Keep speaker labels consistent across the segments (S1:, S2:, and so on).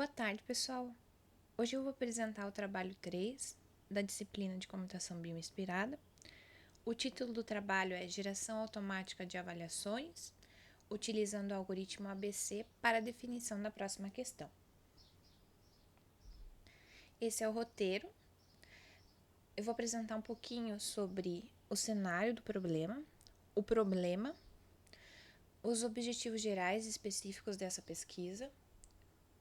S1: Boa tarde, pessoal. Hoje eu vou apresentar o trabalho 3 da disciplina de Computação Bioinspirada. O título do trabalho é Geração Automática de Avaliações, utilizando o algoritmo ABC para a definição da próxima questão. Esse é o roteiro. Eu vou apresentar um pouquinho sobre o cenário do problema, o problema, os objetivos gerais e específicos dessa pesquisa.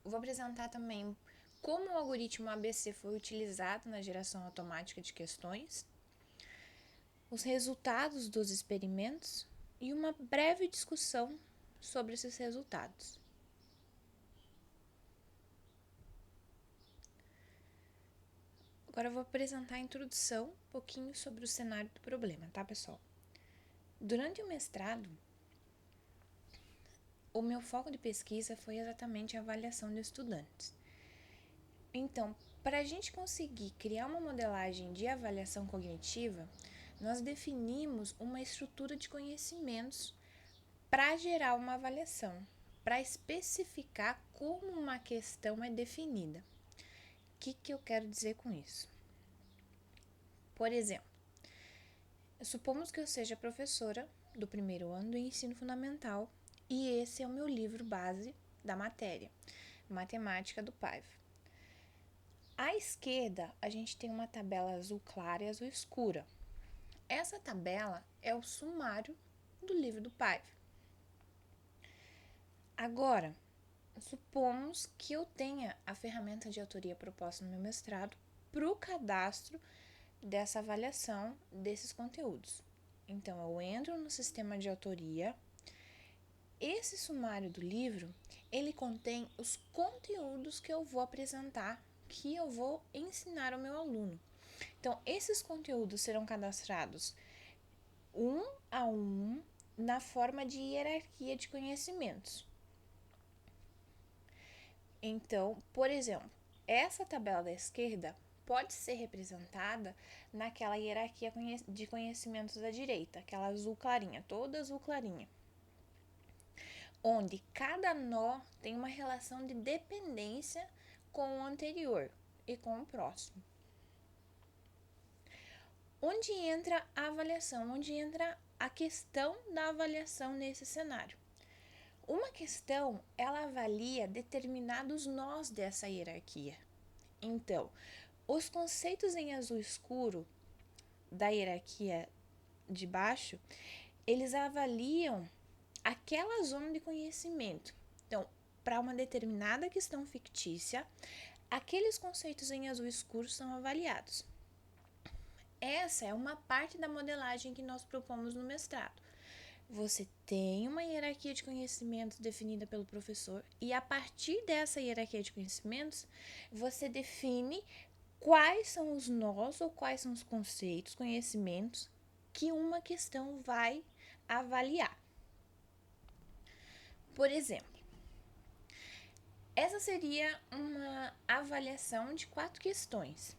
S1: Vou apresentar também como o algoritmo ABC foi utilizado na geração automática de questões, os resultados dos experimentos e uma breve discussão sobre esses resultados. Agora eu vou apresentar a introdução, um pouquinho sobre o cenário do problema, tá, pessoal? Durante o mestrado, o meu foco de pesquisa foi exatamente a avaliação de estudantes. Então, para a gente conseguir criar uma modelagem de avaliação cognitiva, nós definimos uma estrutura de conhecimentos para gerar uma avaliação, para especificar como uma questão é definida. O que eu quero dizer com isso? Por exemplo, supomos que eu seja professora do primeiro ano do ensino fundamental e esse é o meu livro base da matéria, Matemática do Paiva. À esquerda, a gente tem uma tabela azul clara e azul escura. Essa tabela é o sumário do livro do Paiva. Agora, supomos que eu tenha a ferramenta de autoria proposta no meu mestrado para o cadastro dessa avaliação desses conteúdos. Então, eu entro no sistema de autoria. Esse sumário do livro, ele contém os conteúdos que eu vou apresentar, que eu vou ensinar ao meu aluno. Então, esses conteúdos serão cadastrados um a um na forma de hierarquia de conhecimentos. Então, por exemplo, essa tabela da esquerda pode ser representada naquela hierarquia de conhecimentos da direita, aquela azul clarinha, toda azul clarinha, onde cada nó tem uma relação de dependência com o anterior e com o próximo. Onde entra a avaliação? Onde entra a questão da avaliação nesse cenário? Uma questão, ela avalia determinados nós dessa hierarquia. Então, os conceitos em azul escuro da hierarquia de baixo, eles avaliam aquela zona de conhecimento. Então, para uma determinada questão fictícia, aqueles conceitos em azul escuro são avaliados. Essa é uma parte da modelagem que nós propomos no mestrado. Você tem uma hierarquia de conhecimentos definida pelo professor e a partir dessa hierarquia de conhecimentos, você define quais são os nós ou quais são os conceitos, conhecimentos que uma questão vai avaliar. Por exemplo, essa seria uma avaliação de 4 questões.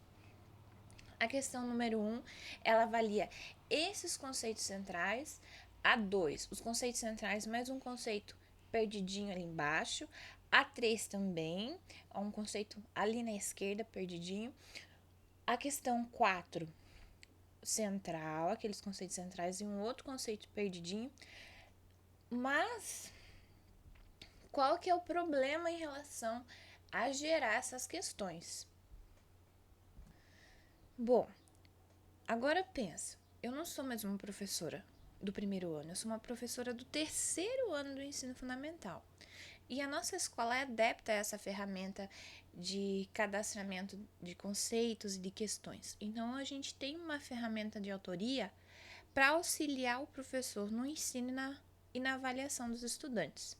S1: A questão número 1, ela avalia esses conceitos centrais. A 2, os conceitos centrais mais um conceito perdidinho ali embaixo. A 3 também, um conceito ali na esquerda, perdidinho. A questão 4, central, aqueles conceitos centrais e um outro conceito perdidinho. Mas, qual que é o problema em relação a gerar essas questões? Bom, agora pensa, eu não sou mais uma professora do primeiro ano, eu sou uma professora do terceiro ano do ensino fundamental. E a nossa escola é adepta a essa ferramenta de cadastramento de conceitos e de questões. Então, a gente tem uma ferramenta de autoria para auxiliar o professor no ensino e na avaliação dos estudantes.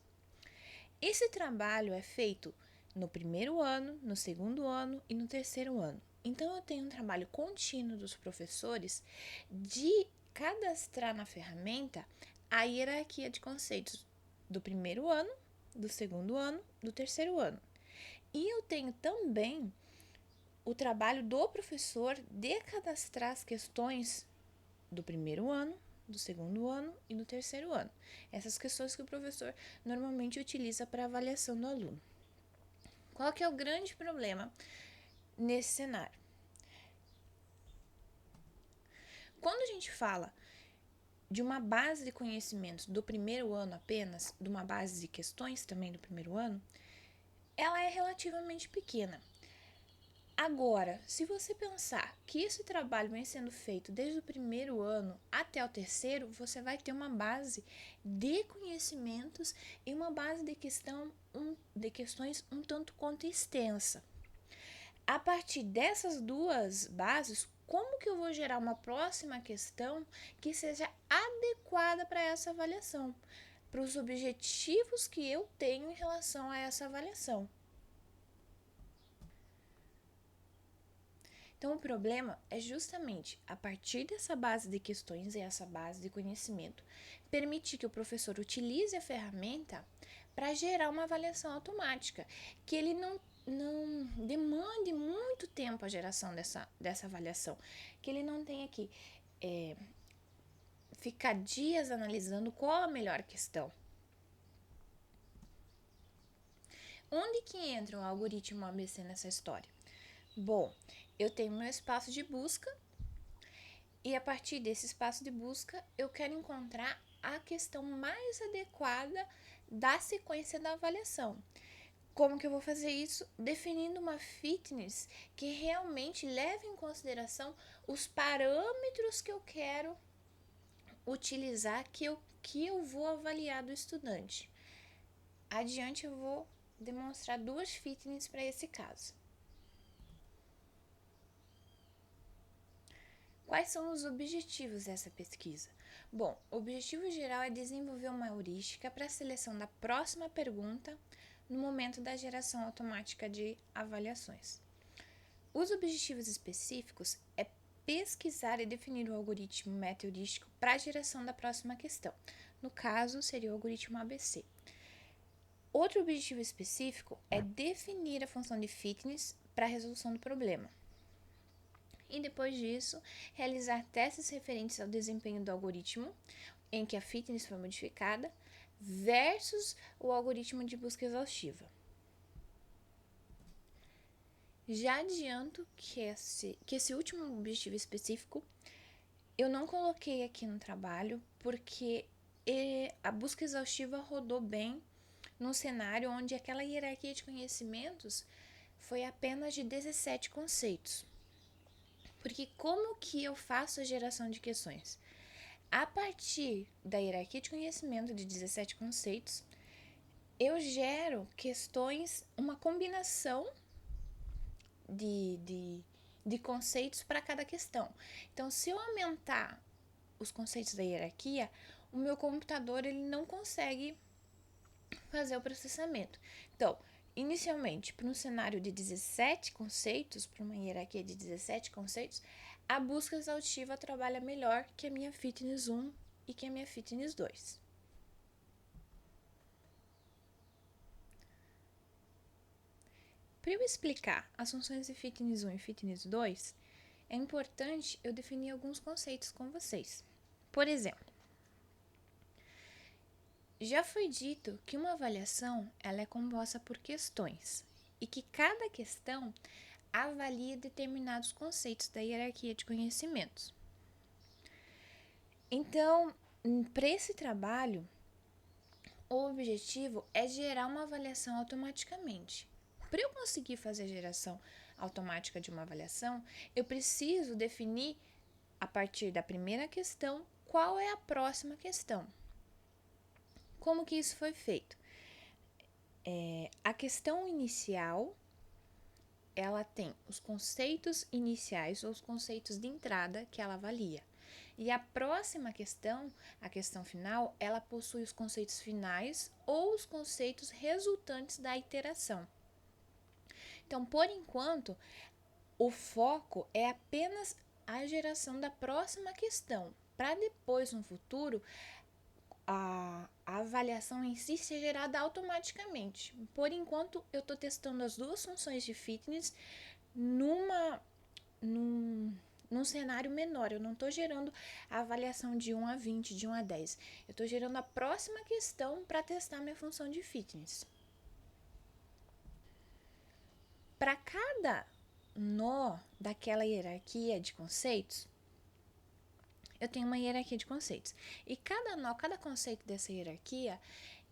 S1: Esse trabalho é feito no primeiro ano, no segundo ano e no terceiro ano. Então, eu tenho um trabalho contínuo dos professores de cadastrar na ferramenta a hierarquia de conceitos do primeiro ano, do segundo ano, do terceiro ano. E eu tenho também o trabalho do professor de cadastrar as questões do primeiro ano, do segundo ano e do terceiro ano. Essas questões que o professor normalmente utiliza para avaliação do aluno. Qual que é o grande problema nesse cenário? Quando a gente fala de uma base de conhecimentos do primeiro ano apenas, de uma base de questões também do primeiro ano, ela é relativamente pequena. Agora, se você pensar que esse trabalho vem sendo feito desde o primeiro ano até o terceiro, você vai ter uma base de conhecimentos e uma base de questões um tanto quanto extensa. A partir dessas duas bases, como que eu vou gerar uma próxima questão que seja adequada para essa avaliação, para os objetivos que eu tenho em relação a essa avaliação? Então, o problema é justamente, a partir dessa base de questões e essa base de conhecimento, permitir que o professor utilize a ferramenta para gerar uma avaliação automática, que ele não demande muito tempo a geração dessa avaliação, que ele não tenha que ficar dias analisando qual a melhor questão. Onde que entra o algoritmo ABC nessa história? Bom, eu tenho meu espaço de busca e a partir desse espaço de busca eu quero encontrar a questão mais adequada da sequência da avaliação. Como que eu vou fazer isso? Definindo uma fitness que realmente leve em consideração os parâmetros que eu quero utilizar, que eu vou avaliar do estudante. Adiante eu vou demonstrar duas fitness para esse caso. Quais são os objetivos dessa pesquisa? Bom, o objetivo geral é desenvolver uma heurística para a seleção da próxima pergunta no momento da geração automática de avaliações. Os objetivos específicos é pesquisar e definir o algoritmo meta-heurístico para a geração da próxima questão. No caso, seria o algoritmo ABC. Outro objetivo específico é definir a função de fitness para a resolução do problema. E depois disso, realizar testes referentes ao desempenho do algoritmo, em que a fitness foi modificada, versus o algoritmo de busca exaustiva. Já adianto que esse último objetivo específico eu não coloquei aqui no trabalho, porque a busca exaustiva rodou bem num cenário onde aquela hierarquia de conhecimentos foi apenas de 17 conceitos. Porque como que eu faço a geração de questões? A partir da hierarquia de conhecimento de 17 conceitos, eu gero questões, uma combinação de conceitos para cada questão. Então, se eu aumentar os conceitos da hierarquia, o meu computador ele não consegue fazer o processamento. Então, inicialmente, para um cenário de 17 conceitos, para uma hierarquia de 17 conceitos, a busca exaustiva trabalha melhor que a minha Fitness 1 e que a minha Fitness 2. Para eu explicar as funções de Fitness 1 e Fitness 2, é importante eu definir alguns conceitos com vocês. Por exemplo, já foi dito que uma avaliação ela é composta por questões e que cada questão avalia determinados conceitos da hierarquia de conhecimentos. Então, para esse trabalho, o objetivo é gerar uma avaliação automaticamente. Para eu conseguir fazer a geração automática de uma avaliação, eu preciso definir, a partir da primeira questão, qual é a próxima questão. Como que isso foi feito? A questão inicial, ela tem os conceitos iniciais ou os conceitos de entrada que ela avalia. E a próxima questão, a questão final, ela possui os conceitos finais ou os conceitos resultantes da iteração. Então, por enquanto, o foco é apenas a geração da próxima questão, para depois, no futuro, a avaliação em si ser gerada automaticamente. Por enquanto, eu estou testando as duas funções de fitness num cenário menor. Eu não estou gerando a avaliação de 1 a 20, de 1 a 10. Eu estou gerando a próxima questão para testar minha função de fitness. Para cada nó daquela hierarquia de conceitos, eu tenho uma hierarquia de conceitos. E cada nó, cada conceito dessa hierarquia,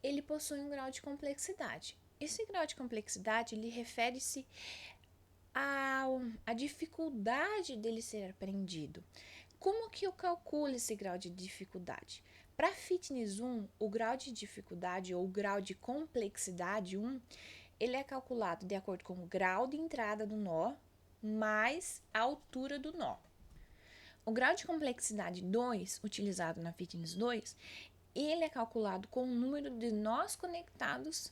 S1: ele possui um grau de complexidade. Esse grau de complexidade, ele refere-se à dificuldade dele ser aprendido. Como que eu calculo esse grau de dificuldade? Para Fitness 1, o grau de dificuldade ou o grau de complexidade 1, ele é calculado de acordo com o grau de entrada do nó mais a altura do nó. O grau de complexidade 2, utilizado na Fitness 2, ele é calculado com o número de nós conectados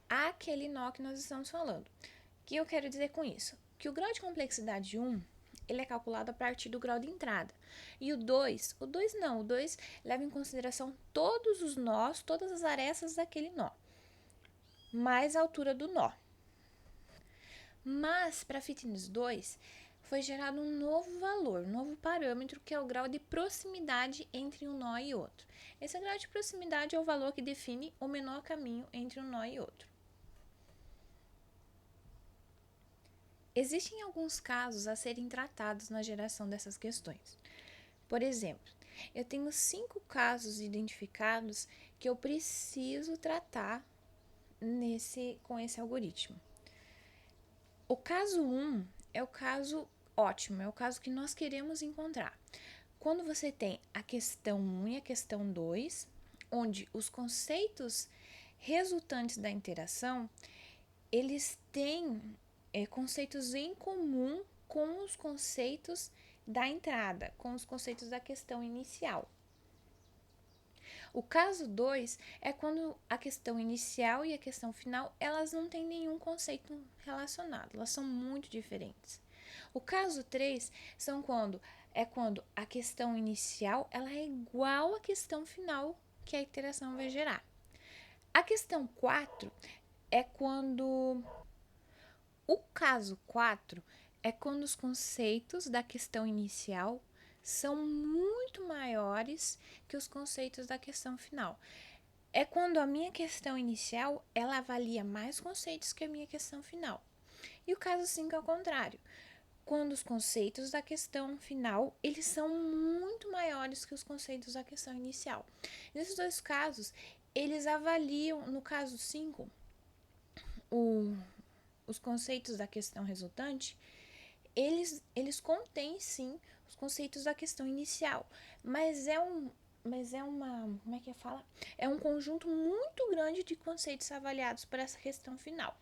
S1: àquele nó que nós estamos falando. O que eu quero dizer com isso? Que o grau de complexidade 1, ele é calculado a partir do grau de entrada. E o 2 leva em consideração todos os nós, todas as arestas daquele nó, mais a altura do nó. Mas, para Fitness 2, foi gerado um novo valor, um novo parâmetro, que é o grau de proximidade entre um nó e outro. Esse grau de proximidade é o valor que define o menor caminho entre um nó e outro. Existem alguns casos a serem tratados na geração dessas questões. Por exemplo, eu tenho 5 casos identificados que eu preciso tratar com esse algoritmo. O caso 1 é o caso ótimo, é o caso que nós queremos encontrar. Quando você tem a questão 1 e a questão 2, onde os conceitos resultantes da interação, eles têm conceitos em comum com os conceitos da entrada, com os conceitos da questão inicial. O caso 2 é quando a questão inicial e a questão final, elas não têm nenhum conceito relacionado, elas são muito diferentes. O caso 3 é quando a questão inicial ela é igual à questão final que a iteração vai gerar. A questão 4 é quando... O caso 4 é quando os conceitos da questão inicial são muito maiores que os conceitos da questão final. É quando a minha questão inicial, ela avalia mais conceitos que a minha questão final. E o caso 5 é o contrário. Quando os conceitos da questão final, eles são muito maiores que os conceitos da questão inicial. Nesses dois casos, eles avaliam, no caso 5, os conceitos da questão resultante, eles contêm sim os conceitos da questão inicial, mas é um conjunto muito grande de conceitos avaliados para essa questão final,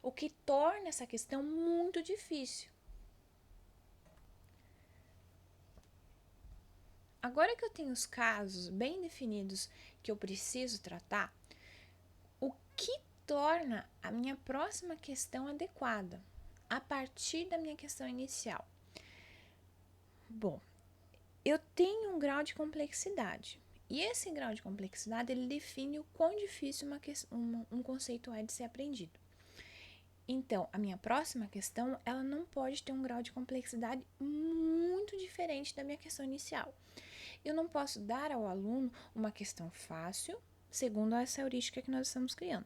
S1: o que torna essa questão muito difícil. Agora que eu tenho os casos bem definidos que eu preciso tratar, o que torna a minha próxima questão adequada a partir da minha questão inicial? Bom, eu tenho um grau de complexidade, e esse grau de complexidade ele define o quão difícil um conceito é de ser aprendido. Então, a minha próxima questão, ela não pode ter um grau de complexidade muito diferente da minha questão inicial. Eu não posso dar ao aluno uma questão fácil, segundo essa heurística que nós estamos criando,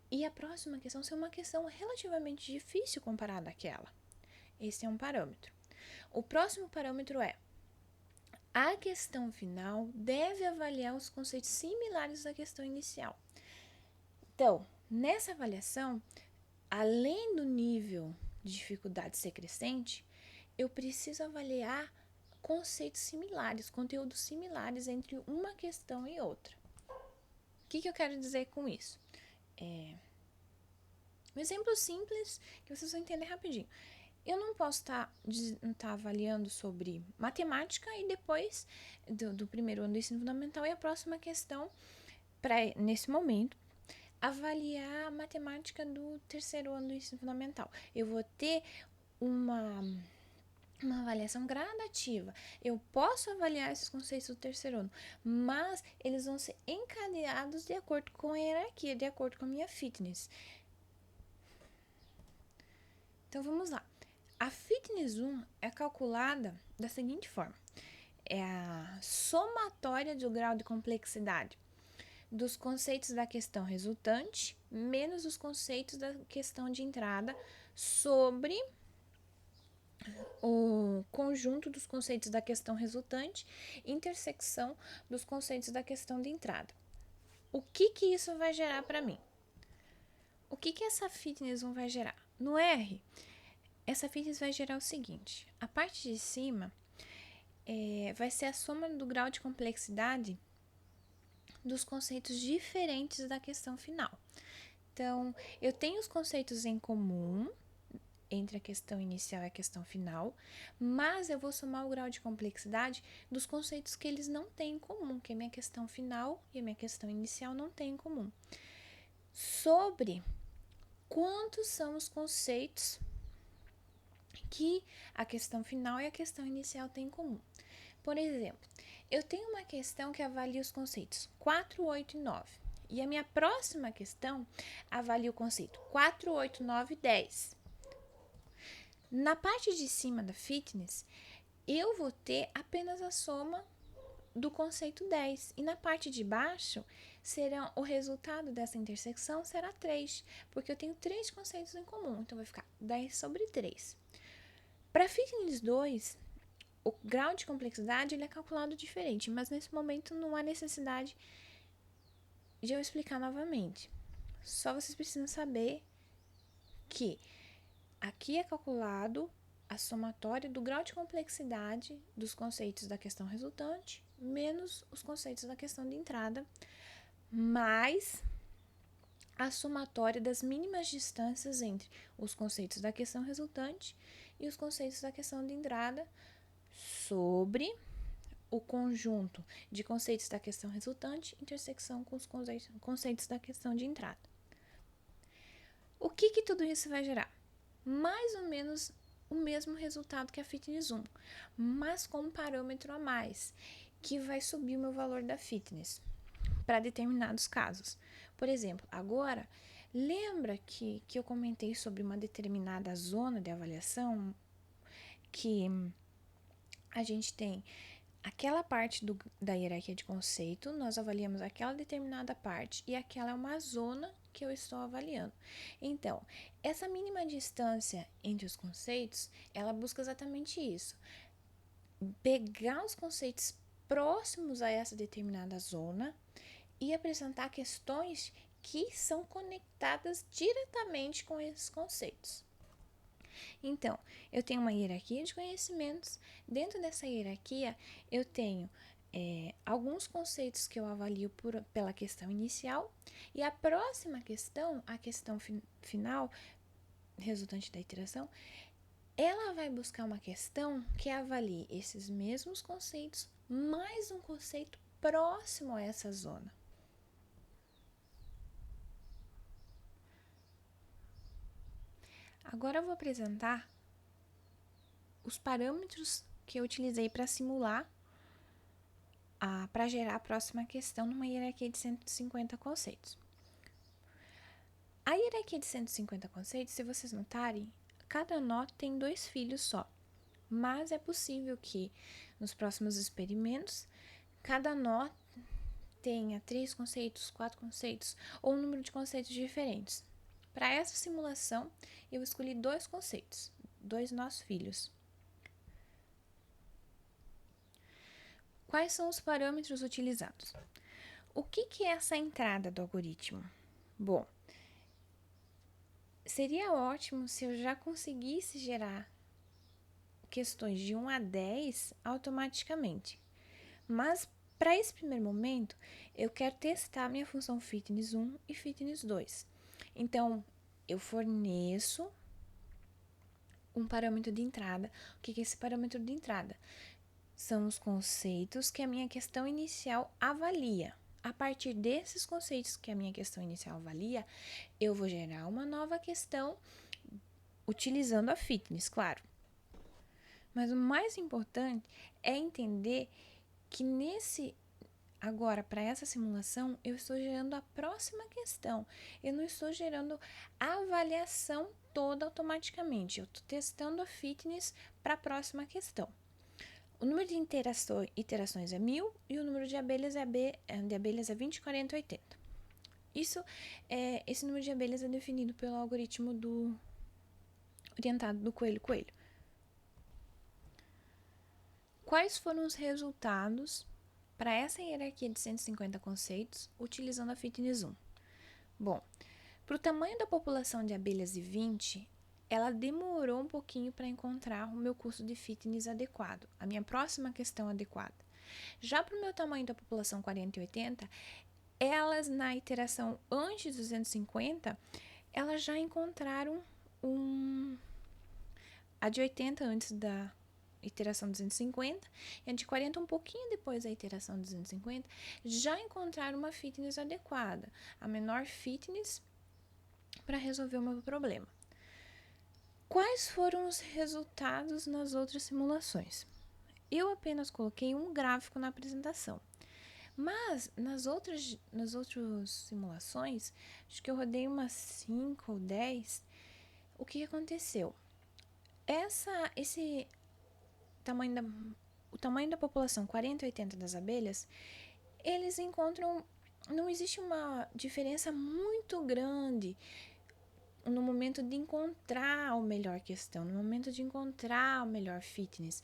S1: e a próxima questão ser uma questão relativamente difícil comparada àquela. Esse é um parâmetro. O próximo parâmetro é: a questão final deve avaliar os conceitos similares à questão inicial. Então, nessa avaliação, além do nível de dificuldade ser crescente, eu preciso avaliar conceitos similares, conteúdos similares entre uma questão e outra. O que eu quero dizer com isso? Um exemplo simples que vocês vão entender rapidinho. Eu não posso estar avaliando sobre matemática e depois do primeiro ano do ensino fundamental e a próxima questão, nesse momento, avaliar a matemática do terceiro ano do ensino fundamental. Eu vou ter uma avaliação gradativa. Eu posso avaliar esses conceitos do terceiro ano, mas eles vão ser encadeados de acordo com a hierarquia, de acordo com a minha fitness. Então, vamos lá. A Fitness 1 é calculada da seguinte forma. É a somatória do grau de complexidade dos conceitos da questão resultante menos os conceitos da questão de entrada sobre o conjunto dos conceitos da questão resultante, intersecção dos conceitos da questão de entrada. O que isso vai gerar para mim? O que essa fitness 1 vai gerar? No R, essa fitness vai gerar o seguinte: a parte de cima vai ser a soma do grau de complexidade dos conceitos diferentes da questão final. Então, eu tenho os conceitos em comum entre a questão inicial e a questão final, mas eu vou somar o grau de complexidade dos conceitos que eles não têm em comum, que a minha questão final e a minha questão inicial não têm em comum. Sobre quantos são os conceitos que a questão final e a questão inicial têm em comum. Por exemplo, eu tenho uma questão que avalia os conceitos 4, 8 e 9. E a minha próxima questão avalia o conceito 4, 8, 9 e 10. Na parte de cima da fitness, eu vou ter apenas a soma do conceito 10. E na parte de baixo, o resultado dessa intersecção será 3, porque eu tenho 3 conceitos em comum. Então, vai ficar 10 sobre 3. Para fitness 2, o grau de complexidade ele é calculado diferente, mas nesse momento não há necessidade de eu explicar novamente. Só vocês precisam saber que aqui é calculado a somatória do grau de complexidade dos conceitos da questão resultante, menos os conceitos da questão de entrada, mais a somatória das mínimas distâncias entre os conceitos da questão resultante e os conceitos da questão de entrada sobre o conjunto de conceitos da questão resultante, intersecção com os conceitos da questão de entrada. O que tudo isso vai gerar? Mais ou menos o mesmo resultado que a fitness 1, mas com um parâmetro a mais, que vai subir o meu valor da fitness para determinados casos. Por exemplo, agora, lembra que eu comentei sobre uma determinada zona de avaliação que a gente tem aquela parte da hierarquia de conceito, nós avaliamos aquela determinada parte e aquela é uma zona que eu estou avaliando. Então, essa mínima distância entre os conceitos, ela busca exatamente isso. Pegar os conceitos próximos a essa determinada zona e apresentar questões que são conectadas diretamente com esses conceitos. Então, eu tenho uma hierarquia de conhecimentos. Dentro dessa hierarquia, eu tenho alguns conceitos que eu avalio pela questão inicial, e a próxima questão, a questão final, resultante da iteração, ela vai buscar uma questão que avalie esses mesmos conceitos, mais um conceito próximo a essa zona. Agora eu vou apresentar os parâmetros que eu utilizei para simular, para gerar a próxima questão numa hierarquia de 150 conceitos. A hierarquia de 150 conceitos, se vocês notarem, cada nó tem 2 filhos só, mas é possível que nos próximos experimentos, cada nó tenha 3 conceitos, 4 conceitos ou um número de conceitos diferentes. Para essa simulação, eu escolhi 2 conceitos, 2 nós filhos. Quais são os parâmetros utilizados? O que é essa entrada do algoritmo? Bom, seria ótimo se eu já conseguisse gerar questões de 1 a 10 automaticamente. Mas, para esse primeiro momento, eu quero testar minha função fitness 1 e fitness 2. Então, eu forneço um parâmetro de entrada. O que é esse parâmetro de entrada? São os conceitos que a minha questão inicial avalia. A partir desses conceitos que a minha questão inicial avalia, eu vou gerar uma nova questão utilizando a fitness, claro. Mas o mais importante é entender que agora, para essa simulação, eu estou gerando a próxima questão. Eu não estou gerando a avaliação toda automaticamente. Eu estou testando a fitness para a próxima questão. O número de iterações é 1000 e o número de abelhas é 20, 40, 80. Esse número de abelhas é definido pelo algoritmo orientado do coelho-coelho. Quais foram os resultados para essa hierarquia de 150 conceitos utilizando a Fitness 1? Bom, para o tamanho da população de abelhas de 20, ela demorou um pouquinho para encontrar o meu curso de fitness adequado, a minha próxima questão adequada. Já para o meu tamanho da população 40 e 80, elas na iteração antes dos 250, elas já encontraram a de 80 antes da iteração 250 e a de 40 um pouquinho depois da iteração 250, já encontraram uma fitness adequada, a menor fitness para resolver o meu problema. Quais foram os resultados nas outras simulações? Eu apenas coloquei um gráfico na apresentação, mas nas outras simulações, acho que eu rodei umas 5 ou 10, o que aconteceu? O tamanho da população 40 e 80 das abelhas, eles encontram, não existe uma diferença muito grande no momento de encontrar a melhor questão, no momento de encontrar o melhor fitness.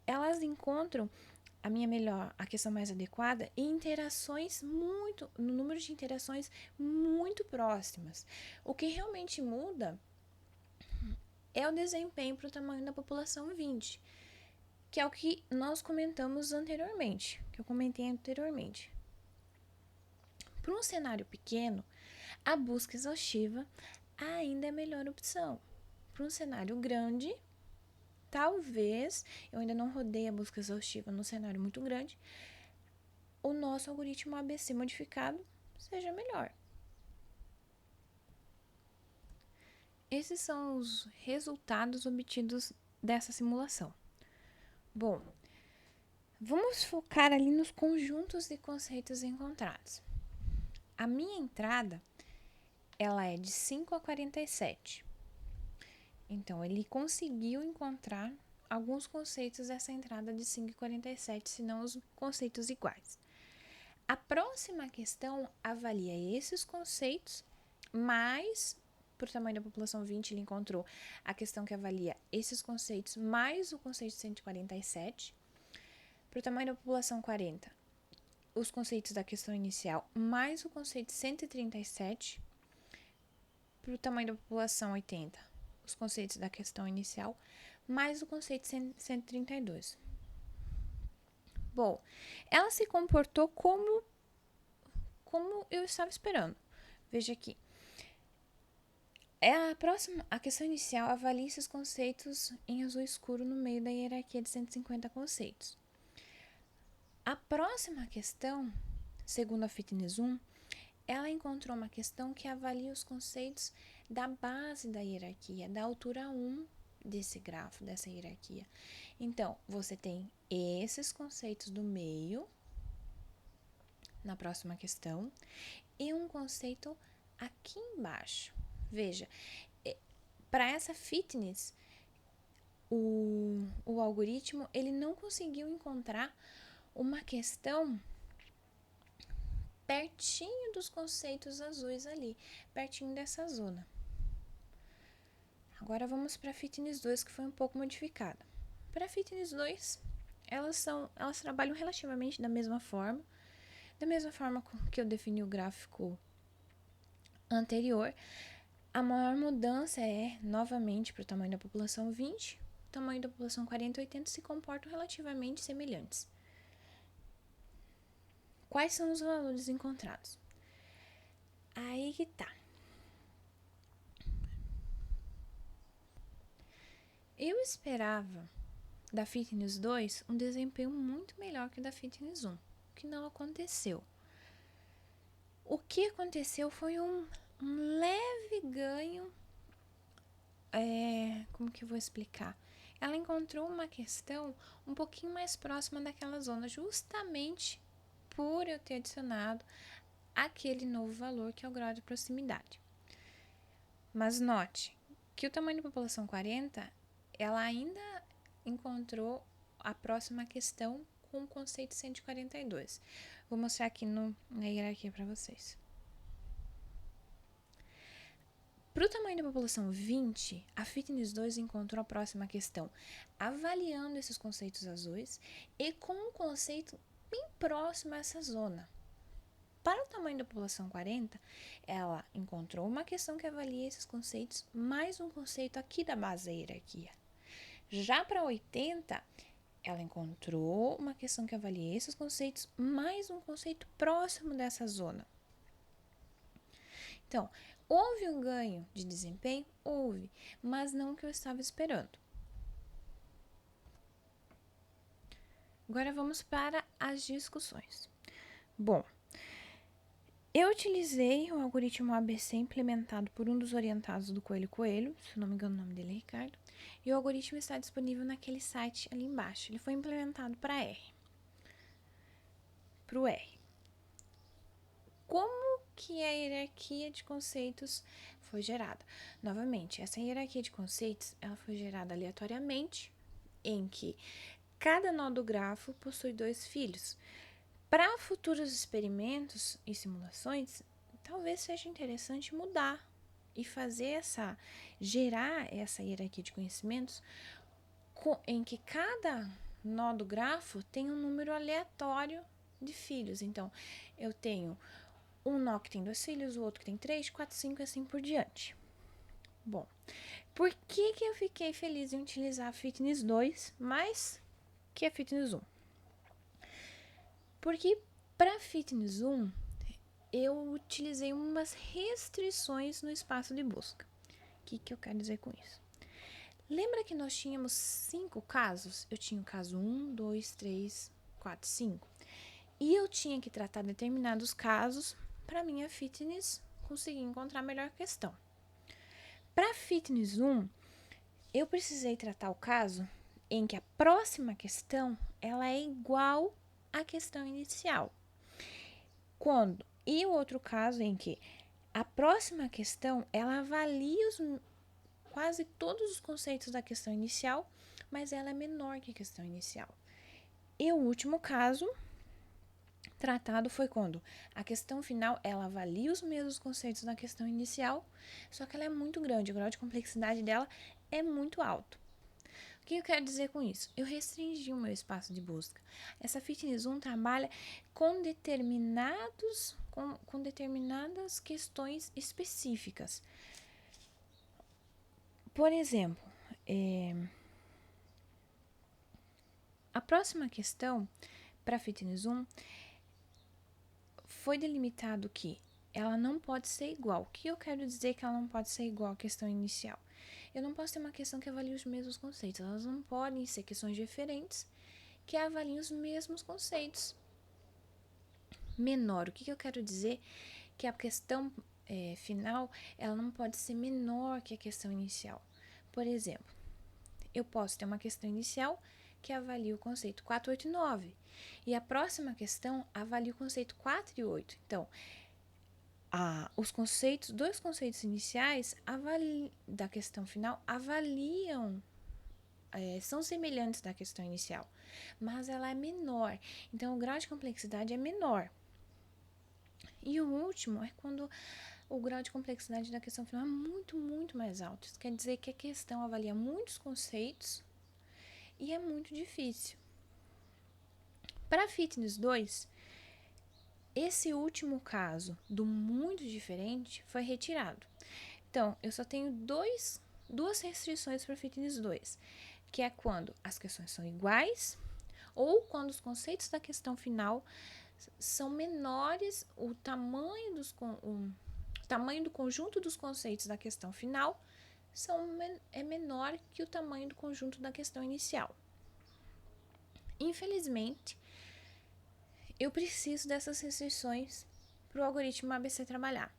S1: Elas encontram a questão mais adequada em no número de interações muito próximas. O que realmente muda é o desempenho para o tamanho da população 20, que é o que nós comentamos anteriormente, que eu comentei anteriormente. Para um cenário pequeno, a busca exaustiva ainda é a melhor opção. Para um cenário grande, talvez, eu ainda não rodei a busca exaustiva no cenário muito grande, o nosso algoritmo ABC modificado seja melhor. Esses são os resultados obtidos dessa simulação. Bom, vamos focar ali nos conjuntos de conceitos encontrados. A minha entrada, ela é de 5 a 47. Então, ele conseguiu encontrar alguns conceitos dessa entrada de 5 a 47, se não os conceitos iguais. A próxima questão avalia esses conceitos, mais, por tamanho da população 20, ele encontrou a questão que avalia esses conceitos, mais o conceito 147. Para o tamanho da população 40, os conceitos da questão inicial, mais o conceito 137. Para o tamanho da população 80, os conceitos da questão inicial, mais o conceito 132. Bom, ela se comportou como eu estava esperando. Veja aqui. A questão inicial avalia esses conceitos em azul escuro no meio da hierarquia de 150 conceitos. A próxima questão, segundo a Fitness 1, ela encontrou uma questão que avalia os conceitos da base da hierarquia, da altura 1 desse grafo, dessa hierarquia. Então, você tem esses conceitos do meio, na próxima questão, e um conceito aqui embaixo. Veja, para essa fitness, o algoritmo ele não conseguiu encontrar uma questão pertinho dos conceitos azuis ali, pertinho dessa zona. Agora vamos para a Fitness 2, que foi um pouco modificada. Para a Fitness 2, elas trabalham relativamente da mesma forma que eu defini o gráfico anterior. A maior mudança é, novamente, para o tamanho da população 20, o tamanho da população 40 e 80 se comportam relativamente semelhantes. Quais são os valores encontrados? Aí que tá. Eu esperava da Fitness 2 um desempenho muito melhor que da Fitness 1, o que não aconteceu. O que aconteceu foi um leve ganho. Como que eu vou explicar? Ela encontrou uma questão um pouquinho mais próxima daquela zona, justamente por eu ter adicionado aquele novo valor que é o grau de proximidade. Mas note que o tamanho da população 40, ela ainda encontrou a próxima questão com o conceito 142. Vou mostrar aqui na hierarquia para vocês. Para o tamanho da população 20, a Fitness 2 encontrou a próxima questão avaliando esses conceitos azuis e com um conceito bem próximo a essa zona. Para o tamanho da população 40, ela encontrou uma questão que avalia esses conceitos mais um conceito aqui da base da hierarquia. Já para 80, ela encontrou uma questão que avalia esses conceitos mais um conceito próximo dessa zona. Então, houve um ganho de desempenho? Houve, mas não o que eu estava esperando. Agora vamos para as discussões. Bom, eu utilizei o algoritmo ABC implementado por um dos orientados do Coelho Coelho, se não me engano o nome dele é Ricardo, e o algoritmo está disponível naquele site ali embaixo. Ele foi implementado para R. Para o R. Como que a hierarquia de conceitos foi gerada? Novamente, essa hierarquia de conceitos ela foi gerada aleatoriamente, em que cada nó do grafo possui 2 filhos. Para futuros experimentos e simulações, talvez seja interessante mudar e gerar essa hierarquia de conhecimentos em que cada nó do grafo tem um número aleatório de filhos. Então, eu tenho um nó que tem 2 filhos, o outro que tem 3, 4, 5 e assim por diante. Bom, por que eu fiquei feliz em utilizar a Fitness 2 mais que a Fitness 1? Porque para a Fitness 1, eu utilizei umas restrições no espaço de busca. O que eu quero dizer com isso? Lembra que nós tínhamos 5 casos? Eu tinha o caso 1, 2, 3, 4, 5. E eu tinha que tratar determinados casos para minha Fitness conseguir encontrar a melhor questão. Para a Fitness 1, eu precisei tratar o caso em que a próxima questão ela é igual à questão inicial. E o outro caso em que a próxima questão ela avalia quase todos os conceitos da questão inicial, mas ela é menor que a questão inicial. E o último caso tratado foi quando a questão final ela avalia os mesmos conceitos da questão inicial, só que ela é muito grande, o grau de complexidade dela é muito alto. O que eu quero dizer com isso? Eu restringi o meu espaço de busca. Essa Fitness 1 trabalha com determinadas questões específicas. Por exemplo, a próxima questão para a Fitness 1 foi delimitado que ela não pode ser igual. O que eu quero dizer que ela não pode ser igual à questão inicial? Eu não posso ter uma questão que avalie os mesmos conceitos. Elas não podem ser questões diferentes que avaliem os mesmos conceitos. Menor. O que eu quero dizer? Que a questão final ela não pode ser menor que a questão inicial. Por exemplo, eu posso ter uma questão inicial que avalia o conceito 4, 8 e 9. E a próxima questão avalia o conceito 4 e 8. Então, dois conceitos iniciais da questão final avaliam, são semelhantes da questão inicial, mas ela é menor. Então, o grau de complexidade é menor. E o último é quando o grau de complexidade da questão final é muito, muito mais alto. Isso quer dizer que a questão avalia muitos conceitos e é muito difícil. Para a Fitness 2, esse último caso do muito diferente foi retirado. Então, eu só tenho duas restrições para a Fitness 2, que é quando as questões são iguais ou quando os conceitos da questão final são menores, o tamanho do conjunto dos conceitos da questão final é menor que o tamanho do conjunto da questão inicial. Infelizmente, eu preciso dessas restrições para o algoritmo ABC trabalhar.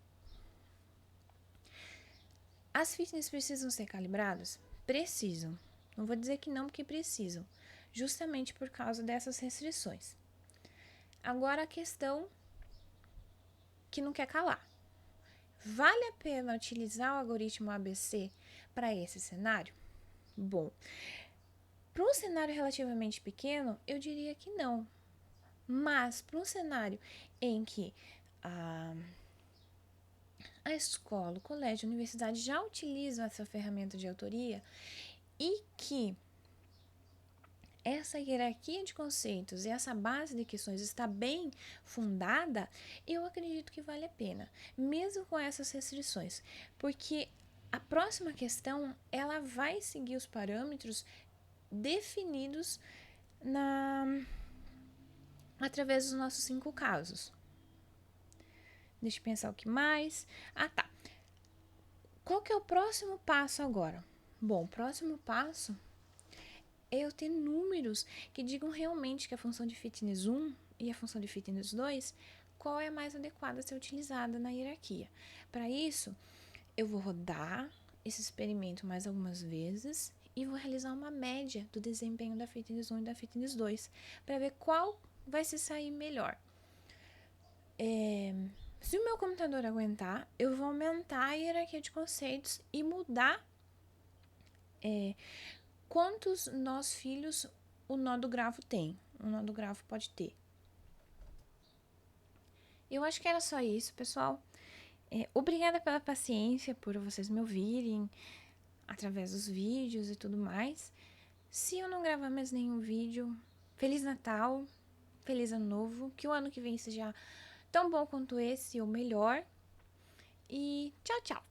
S1: As fitness precisam ser calibradas? Precisam. Não vou dizer que não, porque precisam, justamente por causa dessas restrições. Agora a questão que não quer calar. Vale a pena utilizar o algoritmo ABC para esse cenário? Bom, Para um cenário relativamente pequeno, eu diria que não. Mas para um cenário em que a escola, o colégio, a universidade já utilizam essa ferramenta de autoria e que essa hierarquia de conceitos e essa base de questões está bem fundada, eu acredito que vale a pena, mesmo com essas restrições, porque a próxima questão ela vai seguir os parâmetros definidos através dos nossos 5 casos. Deixa eu pensar o que mais. Tá. Qual que é o próximo passo agora? Bom, o próximo passo é eu ter números que digam realmente que a função de fitness 1 e a função de fitness 2, qual é a mais adequada a ser utilizada na hierarquia. Para isso, eu vou rodar esse experimento mais algumas vezes e vou realizar uma média do desempenho da fitness 1 e da fitness 2 para ver qual vai se sair melhor. Se o meu computador aguentar, eu vou aumentar a hierarquia de conceitos e mudar quantos nós filhos o nó do grafo tem. O nó do grafo pode ter. Eu acho que era só isso, pessoal. Obrigada pela paciência, por vocês me ouvirem através dos vídeos e tudo mais. Se eu não gravar mais nenhum vídeo, Feliz Natal, Feliz Ano Novo, que o ano que vem seja tão bom quanto esse ou melhor. E tchau, tchau!